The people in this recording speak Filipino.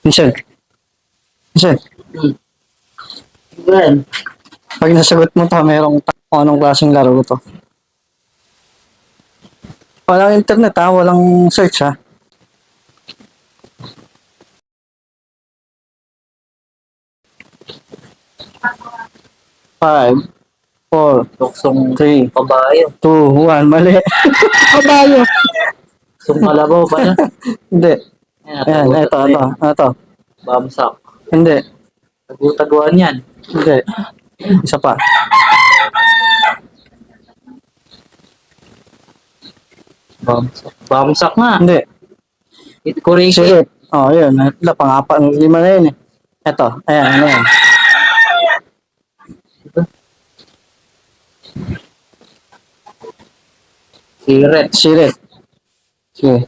Michelle. Michelle. Yan. Pag nasagot mo to, merong kung anong klaseng laro to. Walang internet ha, walang search ha. Five, four, Luksong three, kabayo. 2, 1, mali. Kabayo. Luksong kalabaw ba yan? Hindi. Ayan, Ayan, ito. Bamsak. Hindi, Tagutaguan yan. hindi. Isa pa. Bamsak. Bamsak nga. Hindi. Kuriki. Sirit. Oh, yun. Ito, pang-apat, 5 na yun eh. Ito, ayan, ano yan. Siret. Sirit. Sige.